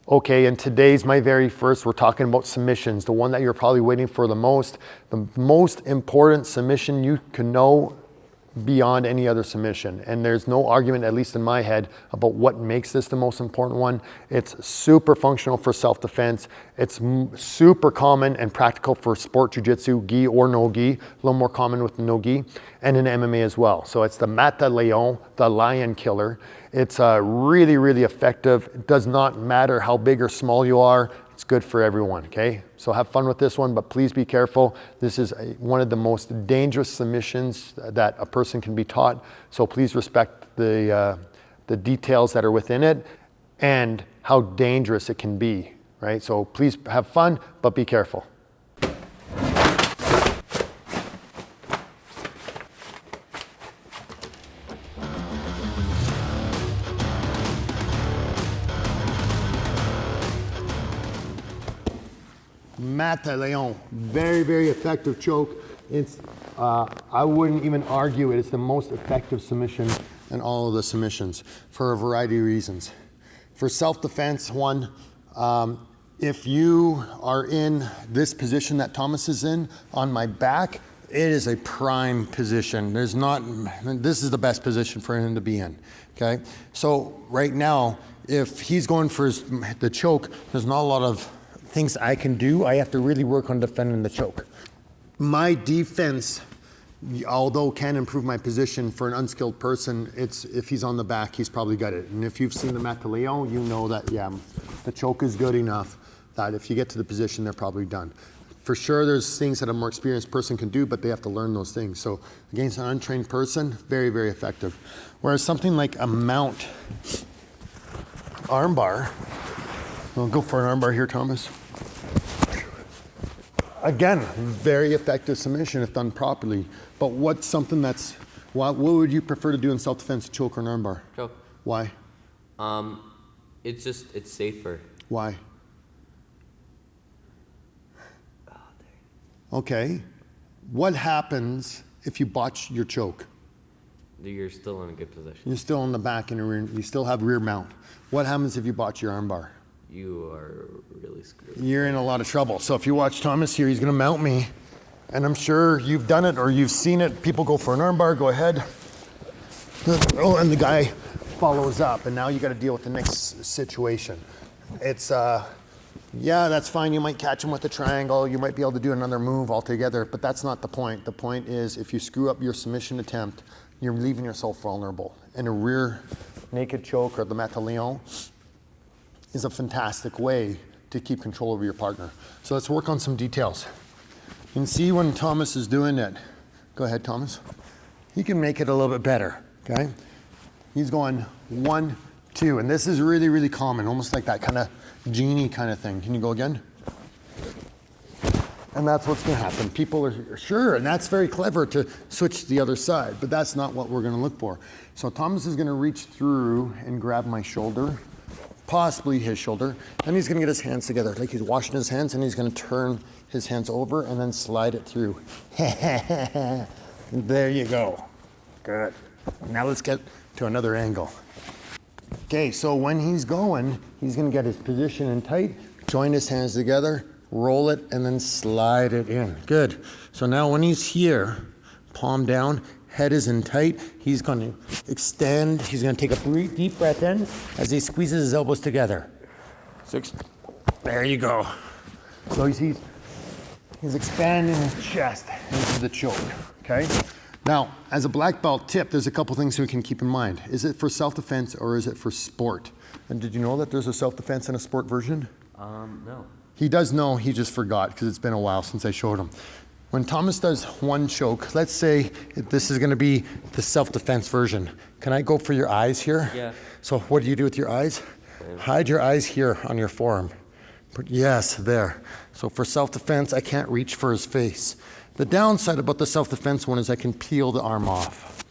Okay, and today's my very first, we're talking about submissions, the one that you're probably waiting for the most important submission you can know beyond any other submission. And there's no argument, at least in my head, about what makes this the most important one. It's super functional for self-defense. It's super common and practical for sport, jiu-jitsu, gi or no gi, a little more common with the no gi, and in MMA as well. So it's the Mata Leao, the lion killer. It's really, really effective. It does not matter how big or small you are. It's good for everyone, okay? So have fun with this one, but please be careful. This is one of the most dangerous submissions that a person can be taught. So please respect the details that are within it and how dangerous it can be, right? So please have fun, but be careful. Mata Leao, very, very effective choke. It's, I wouldn't even argue it. It's the most effective submission in all of the submissions for a variety of reasons. For self-defense, one, if you are in this position that Thomas is in, on my back, it is a prime position. This is the best position for him to be in, okay? So right now, if he's going for the choke, there's not a lot of things I can do. I have to really work on defending the choke. My defense, although can improve my position for an unskilled person, it's if he's on the back, he's probably got it. And if you've seen the Mata Leao, you know that, yeah, the choke is good enough that if you get to the position, they're probably done. For sure, there's things that a more experienced person can do, but they have to learn those things. So against an untrained person, very, very effective. Whereas something like a mount armbar, we'll go for an armbar here, Thomas. Again, very effective submission if done properly. But what's something that's, what would you prefer to do in self-defense, choke or an armbar? Choke. Why? It's safer. Why? Okay. What happens if you botch your choke? You're still in a good position. You're still in the back and you still have rear mount. What happens if you botch your armbar? You are really screwed. You're in a lot of trouble. So if you watch Thomas here, he's gonna mount me. And I'm sure you've done it or you've seen it. People go for an armbar, go ahead. Oh, and the guy follows up and now you gotta deal with the next situation. It's, yeah, that's fine. You might catch him with a triangle. You might be able to do another move altogether, but that's not the point. The point is if you screw up your submission attempt, you're leaving yourself vulnerable. And a rear naked choke or the Mata Leao is a fantastic way to keep control over your partner. So let's work on some details. You can see when Thomas is doing it. Go ahead, Thomas. He can make it a little bit better, okay? He's going 1, 2, and this is really, really common, almost like that kind of genie kind of thing. Can you go again? And that's what's gonna happen. People are sure, and that's very clever to switch to the other side, but that's not what we're gonna look for. So Thomas is gonna reach through and grab my shoulder, possibly his shoulder, and he's gonna get his hands together, like he's washing his hands, and he's gonna turn his hands over and then slide it through. There you go. Good. Now let's get to another angle. Okay, so when he's going, he's gonna get his position in tight, join his hands together, roll it, and then slide it in. Good. So now when he's here, palm down, head is in tight, he's gonna extend, he's gonna take a deep breath in as he squeezes his elbows together. So there you go. So he's expanding his chest into the choke, okay? Now, as a black belt tip, there's a couple things we can keep in mind. Is it for self-defense or is it for sport? And did you know that there's a self-defense and a sport version? No. He does know, he just forgot because it's been a while since I showed him. When Thomas does one choke, let's say this is gonna be the self-defense version. Can I go for your eyes here? Yeah. So what do you do with your eyes? Hide your eyes here on your forearm. Yes, there. So for self-defense, I can't reach for his face. The downside about the self-defense one is I can peel the arm off.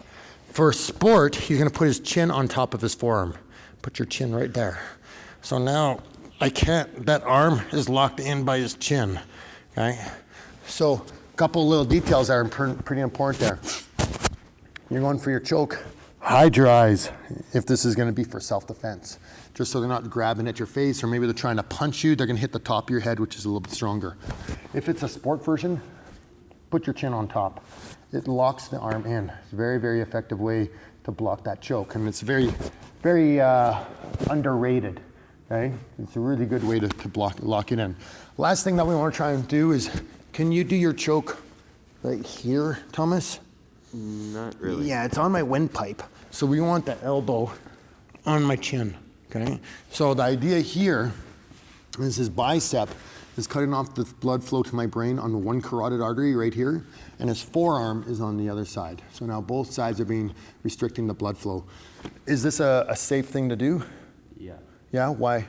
For sport, he's gonna put his chin on top of his forearm. Put your chin right there. So now I can't, that arm is locked in by his chin, okay? So a couple little details that are pretty important there. You're going for your choke. Hide your eyes if this is gonna be for self-defense. just so they're not grabbing at your face, or maybe they're trying to punch you, they're gonna hit the top of your head, which is a little bit stronger. If it's a sport version, put your chin on top. It locks the arm in. It's a very, very effective way to block that choke. And it's very, very underrated, okay? It's a really good way to lock it in. Last thing that we wanna try and do is, can you do your choke right here, Thomas? Not really. Yeah, it's on my windpipe. So we want the elbow on my chin, okay? So the idea here is his bicep is cutting off the blood flow to my brain on the one carotid artery right here, and his forearm is on the other side. So now both sides are being restricting the blood flow. Is this a safe thing to do? Yeah. Yeah, why?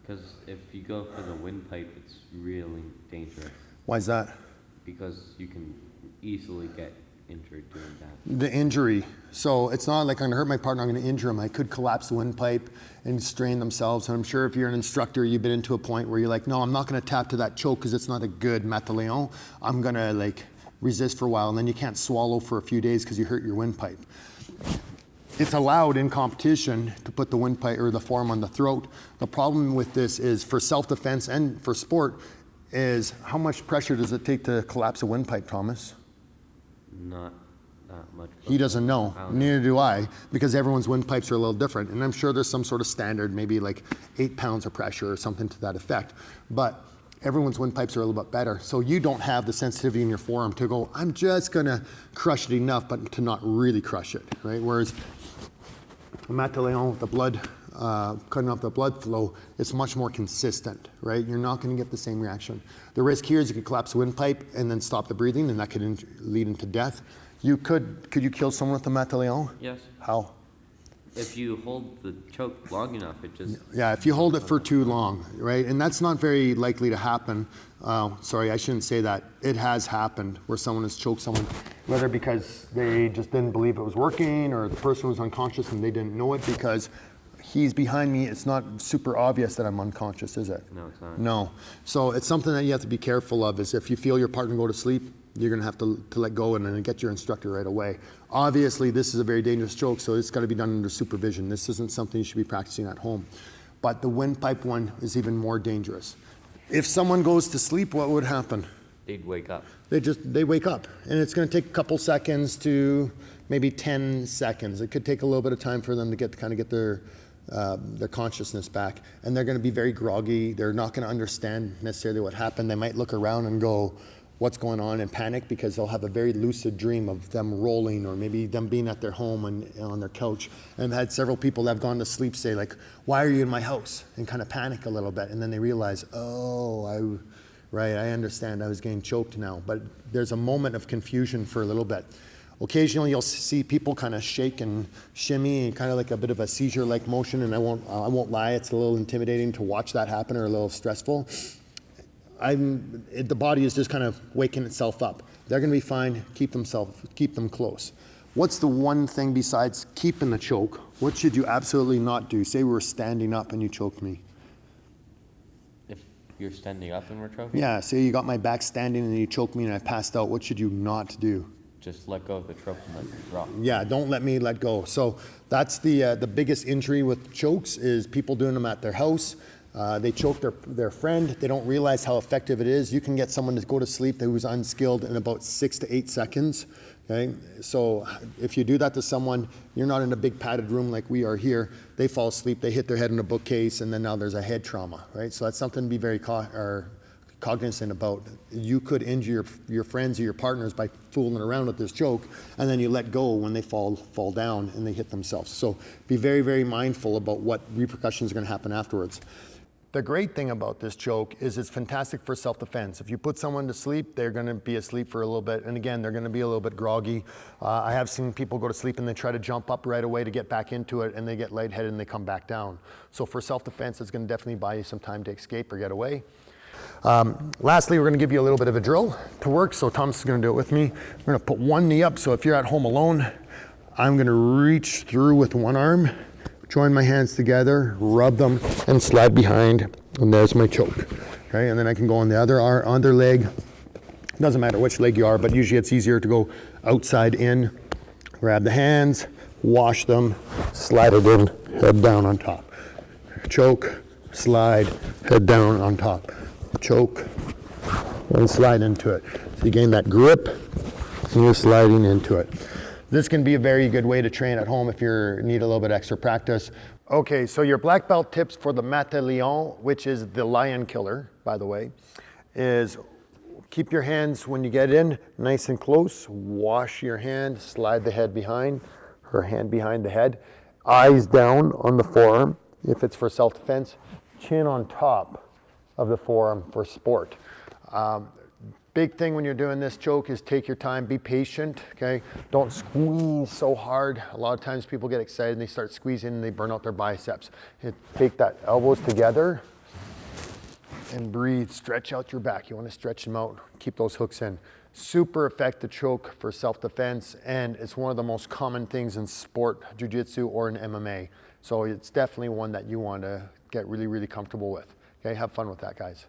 Because if you go for the windpipe, it's really dangerous. Why is that? Because you can easily get injured doing that. The injury. So it's not like I'm gonna hurt my partner, I'm gonna injure them. I could collapse the windpipe and strain themselves. And I'm sure if you're an instructor, you've been into a point where you're like, no, I'm not gonna tap to that choke because it's not a good Leao. I'm gonna like resist for a while, and then you can't swallow for a few days because you hurt your windpipe. It's allowed in competition to put the windpipe or the forearm on the throat. The problem with this is for self-defense and for sport is how much pressure does it take to collapse a windpipe, Thomas? Not that much. He doesn't know, neither do I, because everyone's windpipes are a little different. And I'm sure there's some sort of standard, maybe like 8 pounds of pressure or something to that effect. But everyone's windpipes are a little bit better. So you don't have the sensitivity in your forearm to go, I'm just gonna crush it enough, but to not really crush it, right? Whereas Leao, the blood, cutting off the blood flow, it's much more consistent, right? You're not gonna get the same reaction. The risk here is you could collapse the windpipe and then stop the breathing, and that could lead into death. Could you kill someone with the Leao? Yes. How? If you hold the choke long enough, it just... Yeah, if you hold it for too long, right? And that's not very likely to happen. Sorry, I shouldn't say that. It has happened where someone has choked someone, whether because they just didn't believe it was working or the person was unconscious and they didn't know it because he's behind me. It's not super obvious that I'm unconscious, is it? No, it's not. No. So it's something that you have to be careful of is if you feel your partner go to sleep, you're gonna have to let go and then get your instructor right away. Obviously, this is a very dangerous choke, so it's gotta be done under supervision. This isn't something you should be practicing at home. But the windpipe one is even more dangerous. If someone goes to sleep, what would happen? They'd wake up. They wake up, and it's gonna take a couple seconds to maybe 10 seconds. It could take a little bit of time for them to get their consciousness back, and they're gonna be very groggy. They're not gonna understand necessarily what happened. They might look around and go, what's going on, and panic because they'll have a very lucid dream of them rolling or maybe them being at their home and on their couch. And I've had several people that have gone to sleep say like, why are you in my house? And kind of panic a little bit. And then they realize, oh, right, I understand, I was getting choked now. But there's a moment of confusion for a little bit. Occasionally you'll see people kind of shake and shimmy and kind of like a bit of a seizure-like motion, and I won't lie, it's a little intimidating to watch that happen or a little stressful. The body is just kind of waking itself up. They're gonna be fine, keep them close. What's the one thing besides keeping the choke, what should you absolutely not do? Say we're standing up and you choked me. If you're standing up and we're choking? Yeah, say you got my back standing and you choked me and I passed out, what should you not do? Just let go of the choke and let it drop. Yeah, don't let me let go. So that's the biggest injury with chokes is people doing them at their house. They choke their friend. They don't realize how effective it is. You can get someone to go to sleep who's unskilled in about 6 to 8 seconds. Okay, so if you do that to someone, you're not in a big padded room like we are here. They fall asleep, they hit their head in a bookcase, and then now there's a head trauma, right? So that's something to be very cognizant about. You could injure your friends or your partners by fooling around with this choke, and then you let go when they fall down and they hit themselves. So be very, very mindful about what repercussions are going to happen afterwards. The great thing about this choke is it's fantastic for self-defense. If you put someone to sleep, they're gonna be asleep for a little bit, and again, they're gonna be a little bit groggy. I have seen people go to sleep and they try to jump up right away to get back into it, and they get lightheaded and they come back down. So for self-defense, it's gonna definitely buy you some time to escape or get away. Lastly, we're gonna give you a little bit of a drill to work, so Thomas is gonna do it with me. We're gonna put one knee up, so if you're at home alone, I'm gonna reach through with one arm, join my hands together, rub them, and slide behind, and there's my choke. Okay, and then I can go on the other leg. Doesn't matter which leg you are, but usually it's easier to go outside in. Grab the hands, wash them, slide it in, head down on top. choke, slide, head down on top. Choke, and slide into it. So you gain that grip, and you're sliding into it. This can be a very good way to train at home if you need a little bit extra practice. Okay, so your black belt tips for the Leao, which is the lion killer, by the way, is keep your hands when you get in nice and close. Wash your hand, slide the head behind, her hand behind the head. Eyes down on the forearm if it's for self-defense. Chin on top of the forearm for sport. Big thing when you're doing this choke is take your time, be patient, okay? Don't squeeze so hard. A lot of times people get excited and they start squeezing and they burn out their biceps. Take that elbows together and breathe, stretch out your back. You wanna stretch them out, keep those hooks in. Super effective choke for self-defense, and it's one of the most common things in sport, jiu-jitsu or in MMA. So it's definitely one that you wanna get really, really comfortable with. Okay, have fun with that, guys.